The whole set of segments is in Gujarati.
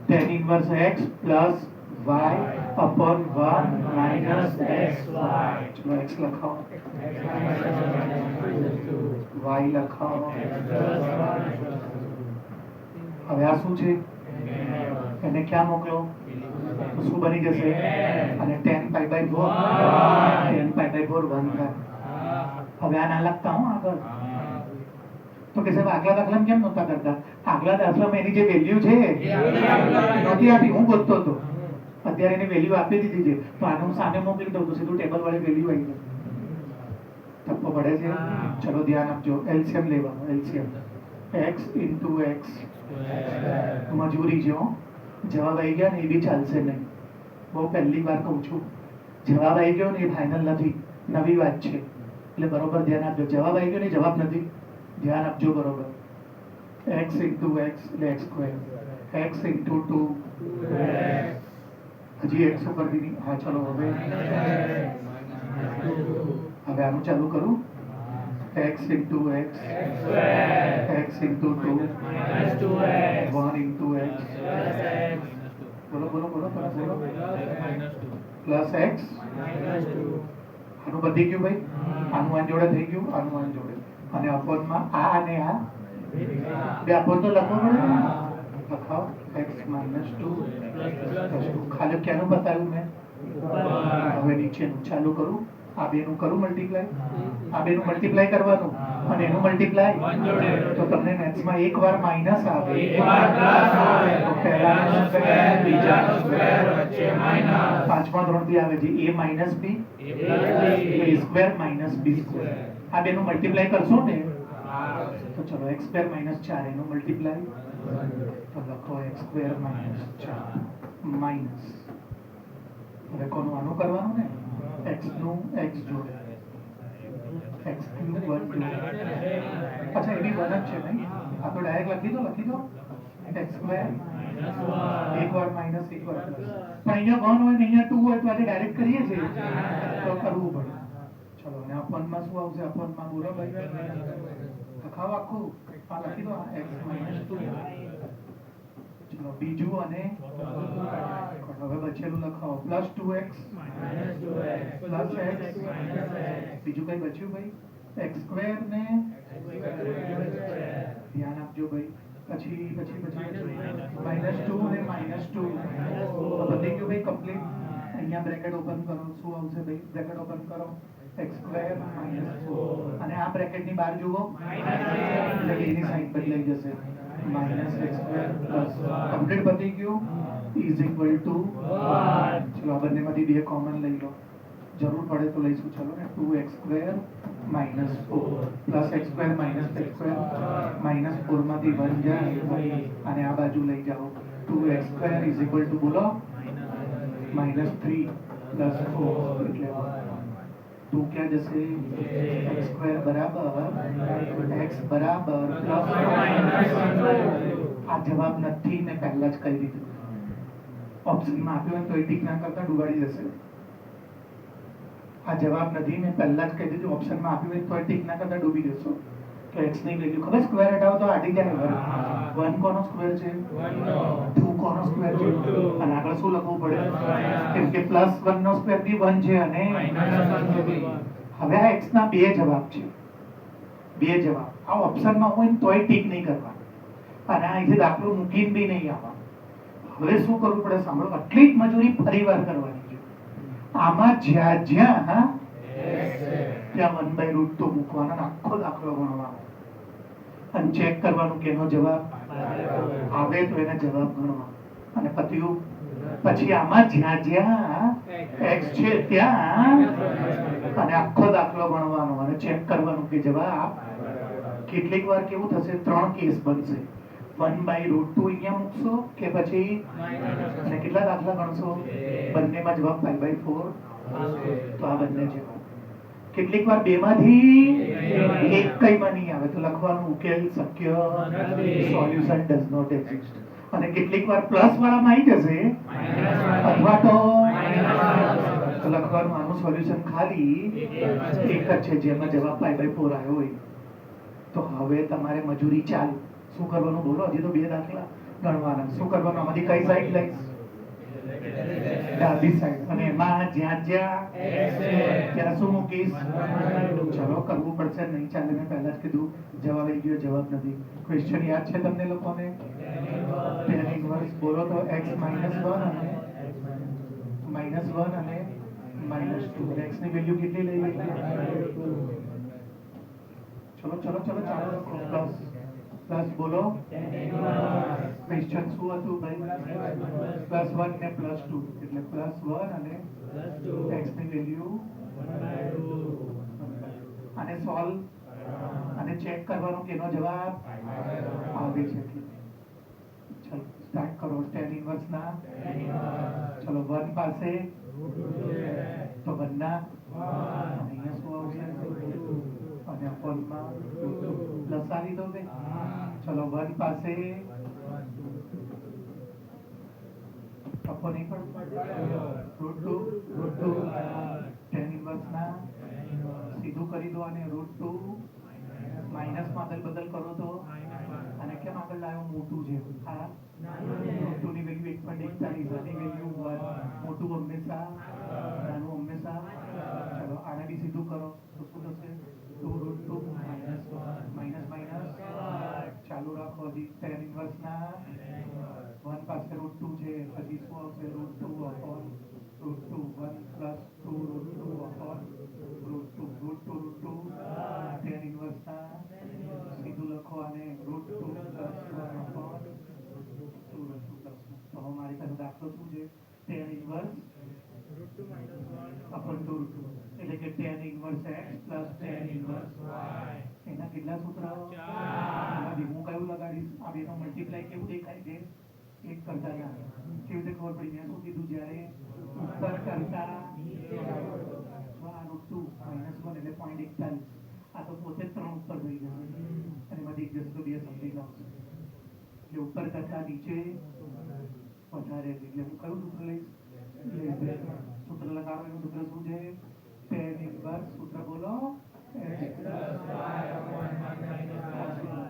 tan inverse x plus y upon 1 minus xy. ચલો x લખાવો, y લખાવો. હવે આ શું છે? એને ક્યાં મોકલો તો શું બની જશે? અને tan pi by 4 1 થાય. હવે આ ના લખતા હું આગળ તો કે સાહેબ આગલા દાખલા કેમ નહોતા કરતા? આગલા દાખલામાં એની જે વેલ્યુ છે નહોતી આપી, હું ગોતતો હતો. અત્યારે એની વેલ્યુ આપી દીધી છે તો આનું સામે મોકલી દઉં તો સીધું ટેબલ વાળી વેલ્યુ આવી જાય. તપ્પો પડે છે. ચલો ધ્યાન આપજો, એલસીએમ લેવાનું. એલસીએમ x into x મજૂરી છે. જવાબ આવી ગયા ને એ બી ચાલશે નહીં. બહુ પહેલી વાર કહું છું, જવાબ આવી ગયો ને એ ફાઇનલ નથી, નવી વાત છે એટલે બરોબર ધ્યાન આપજો. જવાબ આવી ગયો ને જવાબ નથી, ધ્યાન આપજો બરોબર. x into x એટલે x સ્ક્વેર, x into 2 હજી x ઉપર બી. હા ચલો હવે આનું ચાલુ કરું. x into x x into 2 1 into x બોલો બોલો બોલો બોલો પ્લસ x. આનું બધી ગયું ભાઈ, આનું આન જોડે થઈ ગયું, આનું આન જોડે, અને અપોનમાં આ અને આ બે અપોન તો લખવું પડે. લખાવ x minus 2 ખાલી ક્યાંનું બતાવ્યું મેં? હવે નીચેનું ચાલુ કરું. આ બેનું કરું મલ્ટીપ્લાય, આ બેનું મલ્ટીપ્લાય કરવાનું અને એનું મલ્ટીપ્લાય તો તમને મેથ્સમાં એકવાર માઈનસ આવે, તો પહેલાનો સ્ક્વેર બીજાનો સ્ક્વેર વચ્ચે માઈનસ, પાંચમા ધોરણથી આવે છે a minus b a square minus b square. આ બેનું મલ્ટીપ્લાય કરશો ને તો ચલો x સ્ક્વેર minus 4 એનું મલ્ટીપ્લાય તો લખો x સ્ક્વેર minus 4 માઈનસ. હવે કોનું આનું કરવાનું ને? x નું x જોડે, x ક્યુબ 1 જોડે. અચ્છા એ બી 1 જ છે નહીં? આ તો ડાયરેક્ટ લખી દો x સ્ક્વેર એકવાર માઈનસ એકવાર પ્લસ. પણ અહીંયા 1 હોય ને અહીંયા 2 હોય તો આજે ડાયરેક્ટ કરીએ છીએ તો કરવું પડે. ચલો અને અપનમાં શું આવશે? અપનમાં બોલો ભાઈ, લખાવ આખું. આ લખી દો x minus 2. ચલો બીજું અને હવે બચેલું લખાવો પ્લસ 2x પ્લસ x. બીજું કઈ બચ્યું ભાઈ? x સ્ક્વેર ને ધ્યાન આપજો ભાઈ. પછી માઈનસ 2 ને માઈનસ 2 બધી ગયું ભાઈ કમ્પ્લીટ. અહીંયા બ્રેકેટ ઓપન કરો, શું આવશે ભાઈ? બ્રેકેટ ઓપન કરો x સ્ક્વેર minus 4 અને આ બ્રેકેટની બહાર જુઓ એટલે એની સાઈડ બદલાઈ જશે. minus x square plus complete બની ગયું is equal to 1. ચલો આ બંનેમાંથી બે કોમન લઈ લો, જરૂર પડે તો લઈશું. ચલો ને 2x square minus 4 plus x square minus x square minus 4 માંથી 1 જાય અને આ બાજુ લઈ જાઓ. 2x square is equal to બોલો minus 3 plus 4 એટલે 2 ક્યાં જશે? x સ્ક્વેર બરાબર x બરાબર પ્લસ આ જવાબ નથી ને પહેલા જ કહી દીધું. ઓપ્શનમાં આપ્યો તો એ ટીક ના કરતા ડૂબાડી જશે. આ જવાબ નથી મેં પહેલા જ કહી દીધું. ઓપ્શનમાં આપ્યું હોય તો ટીક ના કરતા ડૂબી જશો. તો x ની વેલ્યુ ખબર સ્ક્વેર હટાવો તો આડી જાય. 1 કોનો સ્ક્વેર છે? 2 કોનો સ્ક્વેર છે? અને આગળ શું લખવું પડે? કેમ કે પ્લસ 1 નો સ્ક્વેર બી 1 છે અને હવે આ x ના બે જવાબ છે. બે જવાબ આ ઓપ્શનમાં હોય ને તોય ટીક નહીં કરવા અને અહીંથી દાખલો મૂકીને બી નહીં આવવા. હવે શું કરવું પડે સાંભળો, આટલી જ મજૂરી ફરીવાર કરવાની છે. આમાં જ્યાં જ્યાં ત્યાં 1/√2 તો મૂકવાનો, આખો દાખલો ગણવાનો અને ચેક કરવાનું કે એનો જવાબ આવે તો એના જવાબ ગણવા અને પત્યું. પછી આમાં જ્યાં જ્યાં x છે ત્યાં અને આખો દાખલો ગણવાનો અને ચેક કરવાનું કે જવાબ. કેટલીક વાર કેવું થશે? 3 કેસ બનશે. 1/√2 અહીંયા મૂકશો કે પછી અને કેટલા દાખલા ગણશો? બંનેમાં જવાબ 5/4 તો આ બંને જવાબ. કેટલીક વાર બે માંથી એક કઈમાં નહીં આવે તો લખવાનું ઉકેલ શક્ય સોલ્યુશન ડઝ નોટ એક્ઝિસ્ટ. અને કેટલીક વાર પ્લસ વાળામાં આવી જશે અથવા તો લખવાનું આનું સોલ્યુશન ખાલી એક જ છે જેમાં જવાબ 5/4 આવ્યો હોય. તો હવે તમારે મજૂરી ચાલુ. શું કરવાનું બોલો? હજી તો બે દાખલા ગણવાના. શું કરવાનું? આમાંથી કઈ સાઈડ લઈશ? ડાબી સાઈડ. અને એમાં જ્યાં જ્યાં ત્યાં શું મૂકીશ? ચલો કરવું પડશે, નહીં ચાલે. મેં પહેલા જ કીધું જવાબ આવી ગયો, જવાબ નથી. ક્વેશ્ચન યાદ છે તમને લોકોને? tan ઇન્વર્સ બોલો તો x -1 અને -1 અને -2. x ની વેલ્યુ કેટલી લઈ? ચલો ચલો ચલો ચાલો પ્લસ પ્લસ બોલો. ક્વેશ્ચન શું હતું ભાઈ? +1 ને +2 એટલે +1 અને x ની વેલ્યુ 1/2. અને સોલ્વ અને ચેક કરવાનું કે એનો જવાબ આવે છે. ચલો સ્ટાર્ટ કરો. tan ઇન્વર્સ ના ચલો 1 પાસે તો 1 ના અહીંયા શું આવશે? અને અપોનમાં લસાવી દો બે. ચલો 1 પાસે અપો નહીં પણ √2 tan ઇન્વર્સ ના સીધું કરી દો અને √2 માઇનસ માં આગળ બદલ કરો તો અને કેમ આગળ લાવ્યો? મોટું છે આ √2 ની વેલ્યુ 1.41 આની વેલ્યુ 1. મોટું હંમેશા નાનું હંમેશા. ચલો આને બી સીધું કરો તો શું થશે? 2√2 માઇનસ માઇનસ ચાલુ રાખો. હજી tan ઇન્વર્સ ના 1 પાસે √2 છે, પછી શું આવશે? √2 upon √2 1 plus 2 √2 upon √2 tan inverse ના સીધું લખો અને √2 plus 1 upon √2 plus 1. તો હવે મારી પાસે દાખલો શું છે? tan ઇન્વર્સ upon √2 એટલે કે tan inverse x plus tan inverse y. એના કેટલા સૂત્ર? એમાંથી હું કયું લગાડીશ? આ બેનો મલ્ટીપ્લાય કેવું દેખાય છે? એક કરતા ના. કેવી રીતે ખબર પડી? મેં શું કીધું? જ્યારે ઉપર કરતા આ √2 -1 એટલે 0.41. આ તો પોતે 3 ઉપર થઈ જશે અને એમાંથી એક જશે તો 2 સમથિંગ આવશે. એટલે ઉપર કરતા નીચે વધારે. એટલે હું કયું સૂત્ર લઈશ? સૂત્ર લગાડો. એનું સૂત્ર શું છે? tan inverse. સૂત્ર બોલો.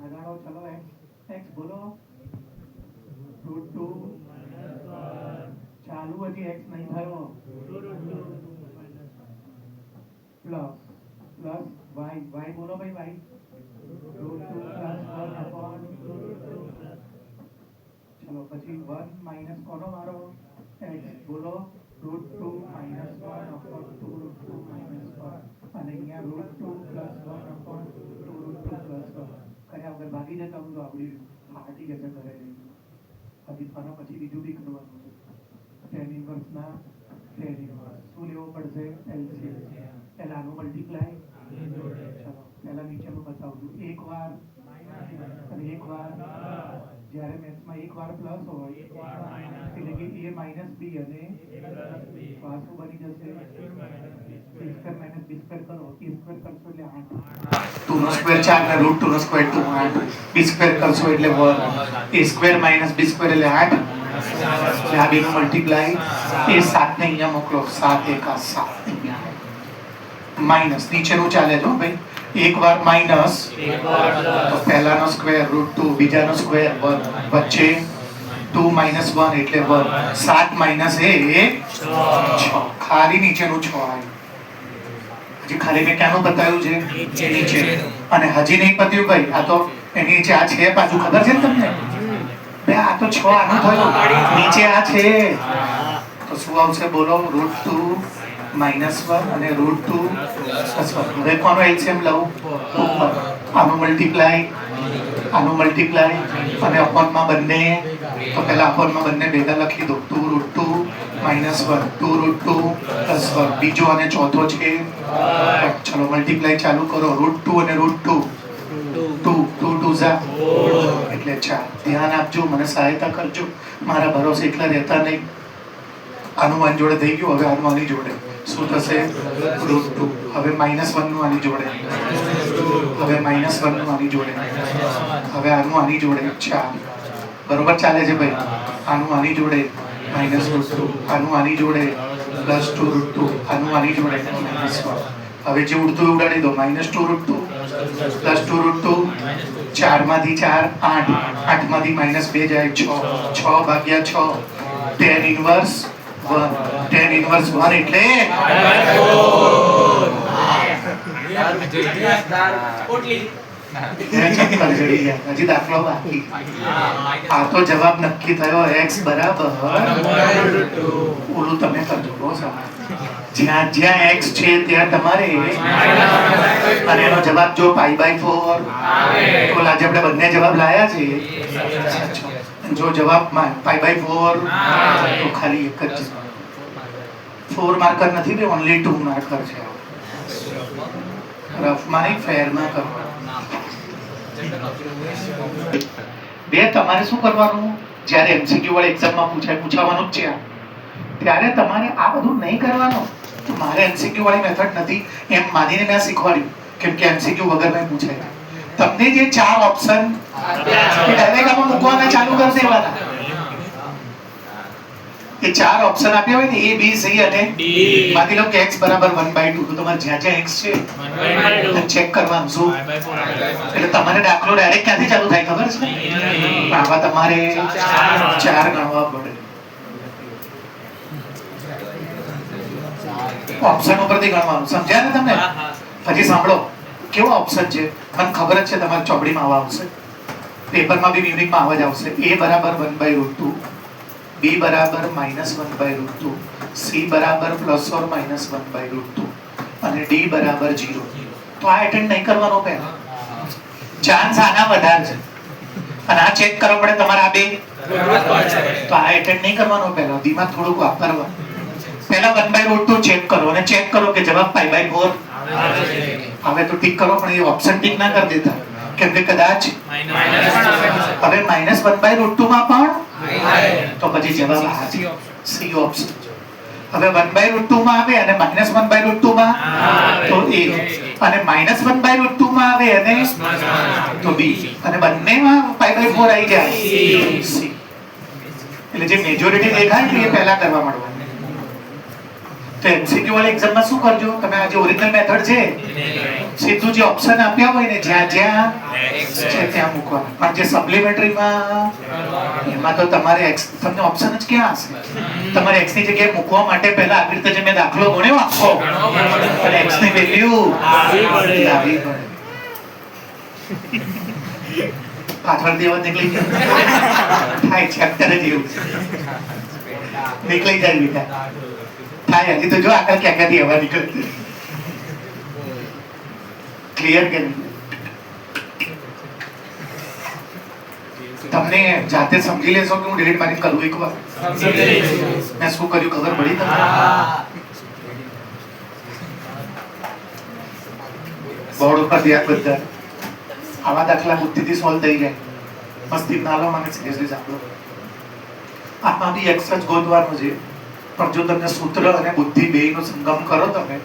લગાડો. ચલો x બોલો. √2 ચાલુ હજી x નહીં થયો. પ્લસ y બોલો ભાઈ. y √2 plus 1 upon. ચલો પછી 1 માઇનસ કોનો મારો? x બોલો. √2 -1 upon 2√2 -1 અને અહીંયા √2 plus 1 upon 2√2 plus 1. કર્યા વગર ભાગી જતા હું તો આપણી હાટી જશે ઘરે. હજી આના પછી બીજું બી કરવાનું છે. tan ઇન્વર્સ ના tan ઇન્વર્સ શું લેવો પડશે? LCM. પહેલા આનું મલ્ટીપ્લાય. ચલો પહેલા નીચેનું બતાવજો. એક વાર અને એક વાર. જ્યારે મેથ્સમાં એક વાર પ્લસ હોય એટલે કે a માઇનસ b અને આ શું બની જશે? a² માઇનસ b² કરો. a² કરશો એટલે 8. 2 નો સ્ક્વેર 4 ને √2 નો સ્ક્વેર 2 8. b² કરશો એટલે 1. a² માઇનસ b² એટલે 8. એટલે આ બેનું મલ્ટીપ્લાય. એ 7 ને અહીંયા મોકલો. 7 1 7 માઇનસ. નીચેનું ચાલે જો ભાઈ. એક વાર માઇનસ તો પહેલાનો સ્ક્વેર √2, બીજાનો સ્ક્વેર 1, વચ્ચે 2 - 1 એટલે 1. 7 માઇનસ 6. ખાલી નીચેનું 6 આવ્યું. હજી ખાલી મેં ક્યાંનું બતાવ્યું છે? નીચે. અને હજી નહીં પત્યું ભાઈ. આ તો એની નીચે આ છે પાછું. ખબર છે ને તમને? બે આ તો 6 આનું થયું. નીચે આ છે તો શું આવશે બોલો? √2 -1 અને √2 + 1. હવે કોનો એલસીએમ લઉં? ઉપર. આનું મલ્ટીપ્લાય અને અપોનમાં બંને. તો પહેલા અપોનમાં બંને ભેગા લખી દો. 2√2 -1 2√2 + 1. બીજો અને ચોથો છે. ચલો મલ્ટીપ્લાય ચાલુ કરો. √2 અને √2 2 2 એટલે 4. ધ્યાન આપજો, મને સહાયતા કરજો. મારા ભરોસે એકલા રહેતા નહીં. આનું આની જોડે થઈ ગયું. હવે આનું આની જોડે શું થશે? √2. હવે -1 નું આની જોડે. હવે -1 નું આની જોડે. હવે આનું આની જોડે 4. બરોબર ચાલે છે ભાઈ? આનું આની જોડે -√2. આનું આની જોડે +2√2. આનું આની જોડે -1. હવે જે ઉડતું ઉડાડી દો. -2√2 +2√2 4 માંથી 4 8 8 માંથી -2 જાય 6 6 ભાગ્યા 6 tan inverse 1 tan inverse 1 એટલે હજી દાખલો બાકી. આ તો જવાબ નક્કી થયો x બરાબર ઓલું તમે કરજો બહુ સારું. જ્યાં જ્યાં x છે ત્યાં તમારે અને એનો જવાબ જો π/4 તો આજે આપણે બંને જવાબ લાયા છે. જો જવાબ π/4 તો ખાલી એક જ 4 માર્કર નથી બે ઓન્લી 2 માર્કર છે. રફમાં નહીં ફેરમાં કરો. બે તમારે શું કરવાનું જ્યારે એમસીક્યુ વાળી એક્ઝામમાં પૂછાવાનું જ છે ત્યારે તમારે આ બધું નહીં કરવાનું. મારે એમસીક્યુ વાળી મેથડ નથી એમ માનીને મેં શીખવાડ્યું કેમ કે એમસીક્યુ વગર મેં પૂછાય. તમને જે 4 ઓપ્શન ડાયરેક્ટ આમાં મૂકવાના ચાલુ કરી દેવાના. એ 4 ઓપ્શન આપ્યા હોય ને A B C અને D. માની લો કે x બરાબર 1/2 તો તમારે જ્યાં જ્યાં x છે ચેક કરવાનું શું એટલે તમારે દાખલો ડાયરેક્ટ ક્યાંથી ચાલુ થાય ખબર છે? આવા તમારે 4 ગણવા પડે. ઓપ્શન ઉપરથી ગણવાનું. સમજ્યા ને તમને? હજી સાંભળો કેવો ઓપ્શન છે મને ખબર જ છે તમારી ચોપડીમાં આવા આવશે, પેપરમાં બી યુનિકમાં આવા જ આવશે. A બરાબર 1/√2 B બરાબર -1/√2 C બરાબર ±1/√2 અને D બરાબર 0. તો આ એટેન્ડ નહીં કરવાનો પહેલા. ચાન્સ આના વધારે છે અને આ ચેક કરવો પડે તમારે આ બે તો આ એટેન્ડ નહીં કરવાનો પહેલા. દિમાગ થોડુંક વાપરવા. પહેલા 1/√2 ચેક કરો અને ચેક કરો કે જવાબ π/4 હવે તો ટીક કરો પણ એ ઓપ્શન ટીક ના કરી દેતા કેમ કે કદાચ હવે -1/√2 માં પણ તો પછી જવાબ આ છે સી ઓપ્શન. હવે 1/√2 માં આવે અને -1/√2 માં તો A અને -1/√2 માં આવે અને તો B અને બંનેમાં π/4 આવી જાય C. એટલે જે મેજોરિટી દેખાય ને એ પહેલા કરવા માંડવાનું. તો એમસીક્યુ વાળી એક્ઝામમાં શું કરજો તમે આ જે ઓરિજિનલ મેથડ છે સીધું જે ઓપ્શન આપ્યા હોય ને જ્યાં જ્યાં છે ત્યાં મૂકવાનું. પણ જે સપ્લિમેન્ટરીમાં એમાં તો તમારે x તમને ઓપ્શન જ ક્યાં હશે? તમારે x ની જગ્યાએ મૂકવા માટે પહેલા આવી રીતે જે મેં દાખલો ગણ્યો આખો અને x ની વેલ્યુ લાવવી પડે. પાછળથી એવા નીકળી થાય ચેપ્ટર જ એવું નીકળી જાય બેટા થાય. હજી તો જો આગળ ક્યાં ક્યાંથી હવા નીકળતી. ક્લિયર કે તમને જાતે સમજી લેશો કે હું ડિલીટ મારી કરું એકવાર મેં શું કર્યું ખબર પડી તમને? બોર્ડ ઉપર ધ્યાન બધા આવા દાખલા બુદ્ધિથી સોલ્વ થઈ જાય. મસ્તી ના લો મને સિરિયસલી સાંભળો. આમાં બી x જ ગોતવાનું છે પણ જો તમે સૂત્ર અને બુદ્ધિ બેયનો સંગમ કરો તમે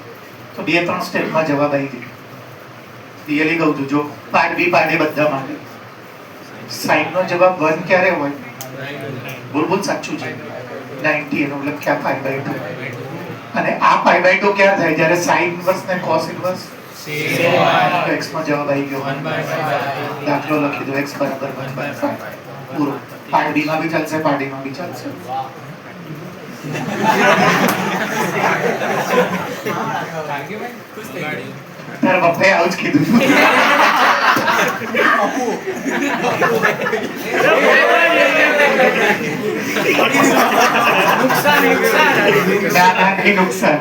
તો 2-3 સ્ટેપમાં જવાબ આવી જાય. રિયલી કહું છું. જો પાર્ટ બી પાર્ટ એ બધા માટે સાઈન નો જવાબ 1 ક્યારે હોય? બિલકુલ સાચું છે 90 એનો મતલબ ક્યાં π/2 અને આ π/2 ક્યારે થાય જ્યારે સાઈન ઇન્વર્સ ને કોસ ઇન્વર્સ x નો જવાબ આવી ગયો 1/5. દાખલો લખી દો x બરાબર 1/5 પૂરો. પાર્ટ બી માં બી ચાલશે પાર્ટ ડી માં બી ચાલશે. તારા પપ્પાએ આવું જ કીધું. નુકસાન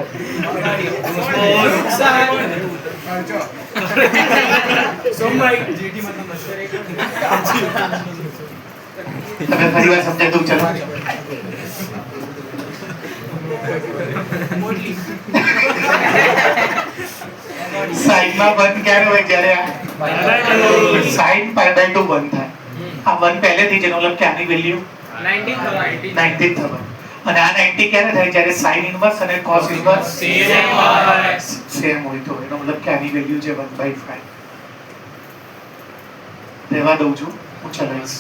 તમે ફરી વાર સમજાય દઉં. ચલો સાઈન માં 1 ક્યારે હોય? જ્યારે સાઈન π/2 1 થાય. આ 1 પહેલેથી જ એનો મતલબ કે આની વેલ્યુ 90 થવા અને આ 90 ક્યારે થાય? જ્યારે સાઈન ઇન્વર્સ અને કોસ ઇન્વર્સ સેમ હોય તો એનો મતલબ કે આની વેલ્યુ છે 1/5. રહેવા દઉં છું હું ચલાવીશ.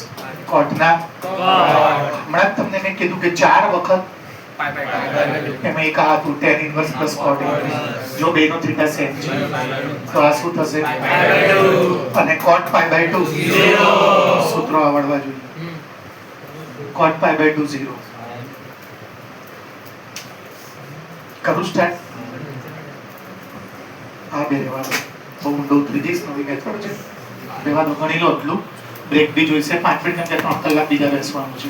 કોટના હમણાં તમને મેં કીધું કે 4 વખત એમાં એક આ હતું tan inverse plus cot inverse. જો બેનો થીટા સેમ છે તો આ શું થશે અને cot pi by 2 સૂત્રો આવડવા જોઈએ. cot pi by 2 0. કરું સ્ટાર્ટ. આ બે રહેવા દો. બહુ ઊંડો ઉતરી જઈશ. નવી મેથડ છે. રહેવા દો. ગણી લો એટલું. બ્રેક બી જોઈશે 5 મિનિટ કેમ કે 3 કલાક બીજા બેસવાનું છે.